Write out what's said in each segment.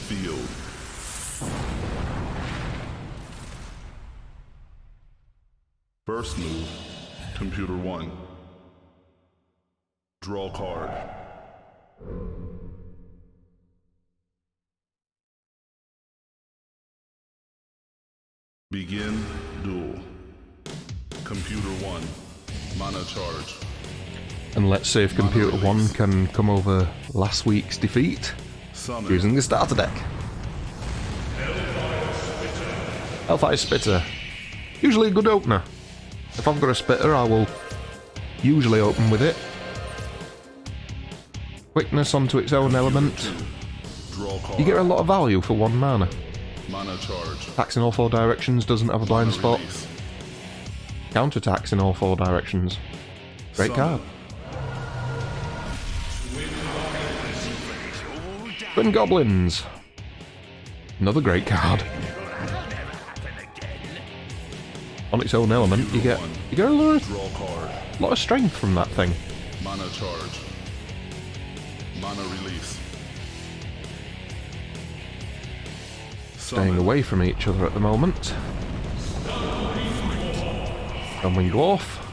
field. First move, computer 1. Draw card. Begin duel. Computer 1, mana charge. And let's see if Computer 1 can come over last week's defeat using the starter deck. Hellfire Spitter. Usually a good opener. If I've got a Spitter, I will usually open with it. Quickness onto its own element. You get a lot of value for 1 mana. Mana charge. Attacks in all 4 directions, doesn't have a blind spot. Counterattacks in all 4 directions. Great card. Twin Goblins. Another great card. On its own element, you get a lot of strength from that thing. Mana charge. Mana release. Staying away from each other at the moment. Goblin Dwarf.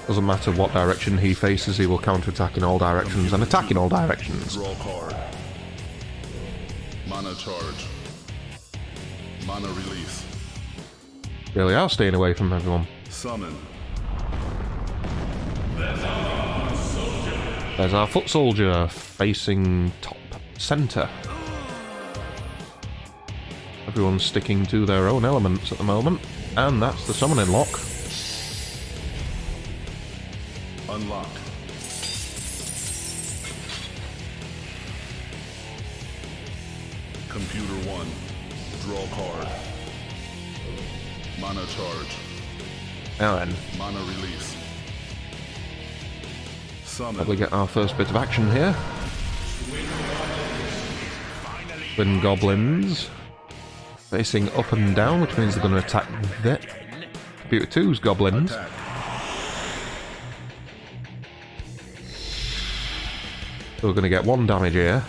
Doesn't matter what direction he faces, he will counterattack in all directions and attack in all directions. Draw card. Mana charge. Mana release. Really are staying away from everyone. Summon. There's our foot soldier facing top centre. Everyone's sticking to their own elements at the moment, and that's the summoning lock. Unlock. Computer 1. Draw card. Mana charge. Now then, Mana release. Summon. probably get our first bit of action here. Twin Goblins. Facing up and down, which means they're going to attack that. Computer 2's Goblins. Attack. So we're going to get 1 damage here.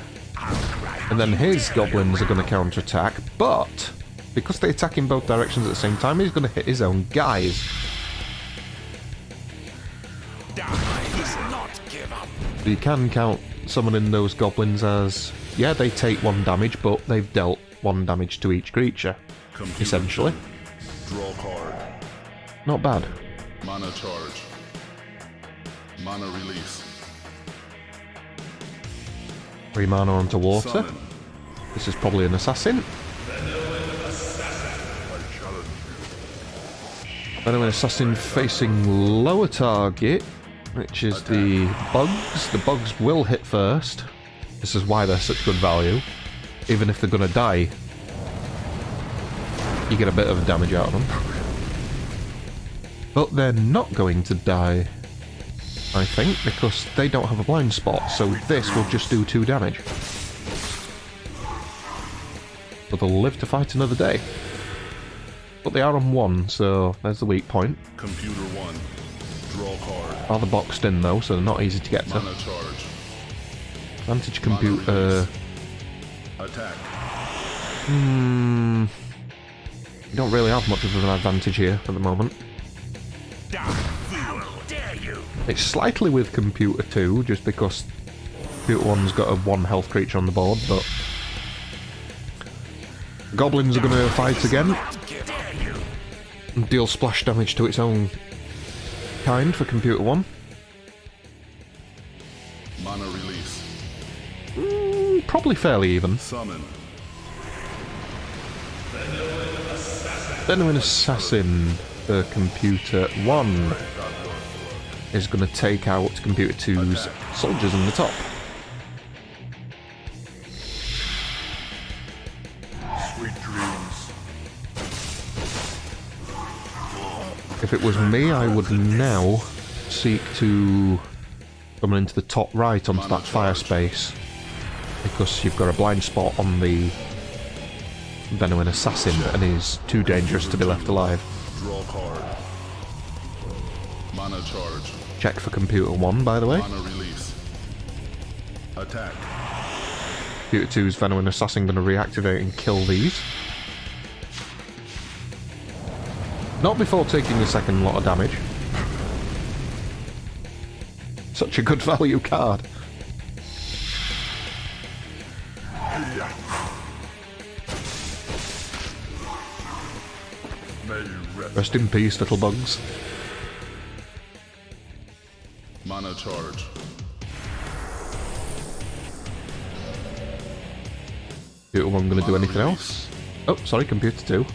And then his Goblins are going to counter-attack, but because they attack in both directions at the same time, he's going to hit his own guys. So you can count summoning those Goblins as, yeah, they take 1 damage, but they've dealt 1 damage to each creature, Computer essentially. 2. Draw card. Not bad. Mana charge. Mana release. 3 mana onto water. Summon. This is probably an assassin. Then an assassin facing lower target, which is the bugs. The bugs will hit first. This is why they're such good value. Even if they're going to die, you get a bit of damage out of them. But they're not going to die, I think, because they don't have a blind spot, so this will just do 2 damage. But they'll live to fight another day. But they are on 1, so there's the weak point. Computer 1. Draw card. Rather boxed in though, so they're not easy to get to. Mana charge. Advantage computer. Attack. You don't really have much of an advantage here at the moment. It's slightly with computer 2, just because computer 1's got a 1 health creature on the board, but Goblins are going to fight again and deal splash damage to its own kind for computer 1. Mana release. Probably fairly even. Summon. Then an assassin for computer 1 is going to take out computer 2's soldiers in the top. Sweet dreams. If it was me, I would now seek to come into the top right onto that fire space, because you've got a blind spot on the Venoming Assassin and he's too dangerous to be left alive. Draw card. Mana charge. Check for computer 1, by the way. Mana release. Attack. Computer 2's Venom Assassin going to reactivate and kill these. Not before taking the second lot of damage. Such a good value card. Rest in peace, little bugs. Mana charge. Computer 1 going to do anything else? Oh, sorry, Computer 2.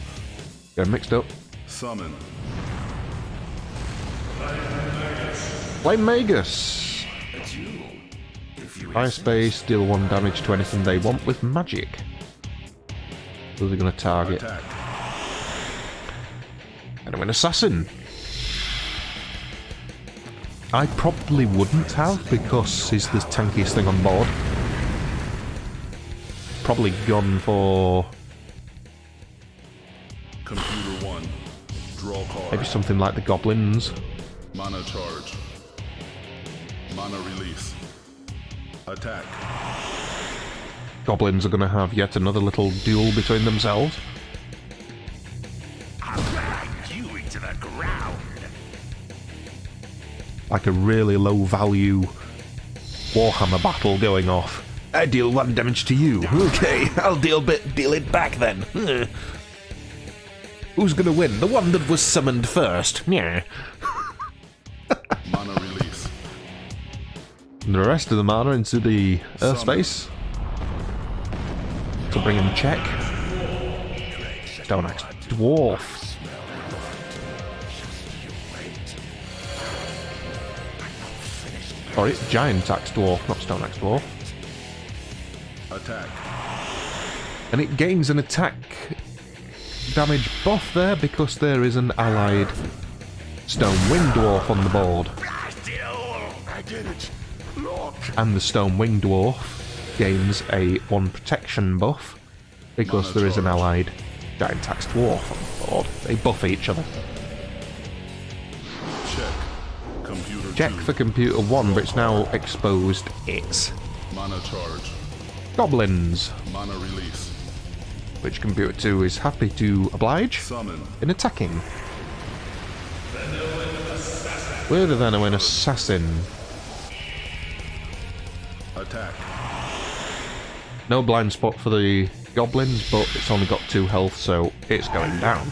Get mixed up. Summon. Flame Magus. Fire space, deal 1 damage to anything they want with magic. Who are they going to target? Attack. An assassin. I probably wouldn't have because he's the tankiest thing on board. Probably gone for Computer 1. Draw card. maybe something like the Goblins. Mana charge. Mana release. Attack. Goblins are going to have yet another little duel between themselves. Like a really low value Warhammer battle going off. I deal 1 damage to you. Okay, I'll deal it back then. Who's gonna win? The one that was summoned first. Yeah. Mana release. And the rest of the mana into the Earth space. To bring in check. Stone Axe Dwarf. Sorry, Giant Axe Dwarf, not Stone Axe Dwarf. Attack. And it gains an attack damage buff there because there is an allied Stone Wing Dwarf on the board. And the Stone Wing Dwarf gains a 1 protection buff because there is an allied Giant Axe Dwarf on the board. They buff each other. Check. Computer Check 2. for Computer 1, but it's now exposed its Mana charge. Goblins, Mana release. which Computer 2 is happy to oblige Summon. in attacking. With a Venom Assassin. Attack. No blind spot for the Goblins, but it's only got 2 health, so it's going down.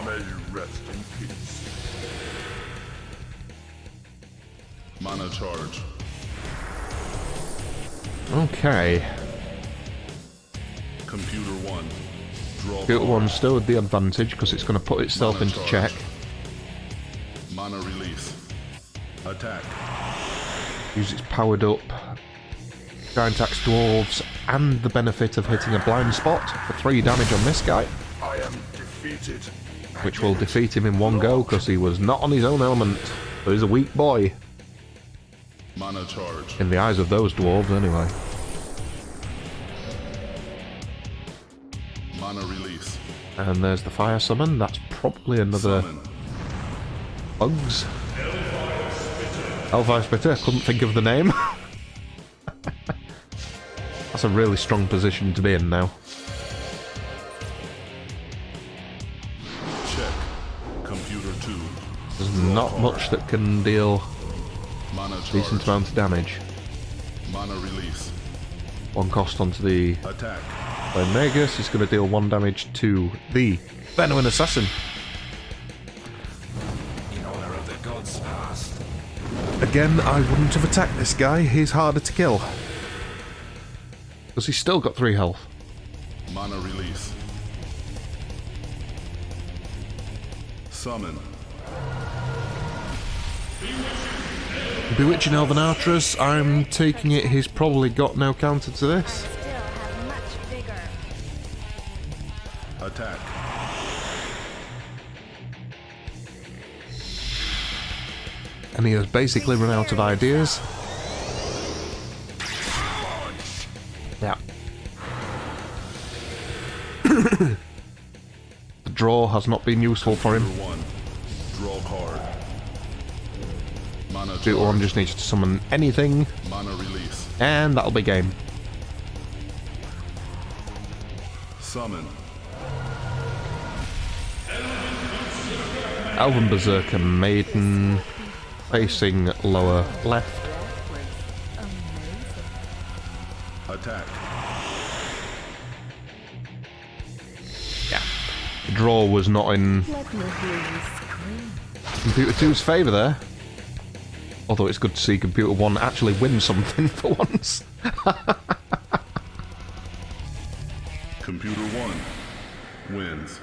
May you rest in peace. Mana charge. Okay. Computer 1. Draw Computer card. 1 still with the advantage because it's going to put itself Mana into charge. check. Mana release. Attack. Use its powered up Giant Axe Dwarves and the benefit of hitting a blind spot for 3 damage on this guy, I am defeated. which will defeat him in one go because he was not on his own element. So he's a weak boy. Mana charge. In the eyes of those dwarves, anyway. Mana release. And there's the fire summon. That's probably another Summon. bugs. Hellfire Spitter. I couldn't think of the name. That's a really strong position to be in now. Check. Computer 2. There's Draw not card. much that can deal Mana charge. decent amount of damage. Mana release. 1 cost onto the Attack. Flame Magus is going to deal 1 damage to the Venom Assassin. Again, I wouldn't have attacked this guy. He's harder to kill. Because he's still got 3 health. Mana release. Summon. Bewitching Elven Archeress, I'm taking it he's probably got no counter to this. Still have much vigor. Attack. And he has basically run out of ideas. Yeah. The draw has not been useful for him. Computer 1. Draw card. Mana Mana Computer 1 charge. just needs to summon anything, Mana release. and that'll be game. Summon. Elven Berserker Maiden, facing lower left. Attack. Yeah. The draw was not in Let me hear you scream. Computer 2's favour there. Although it's good to see Computer 1 actually win something for once. Computer 1 wins.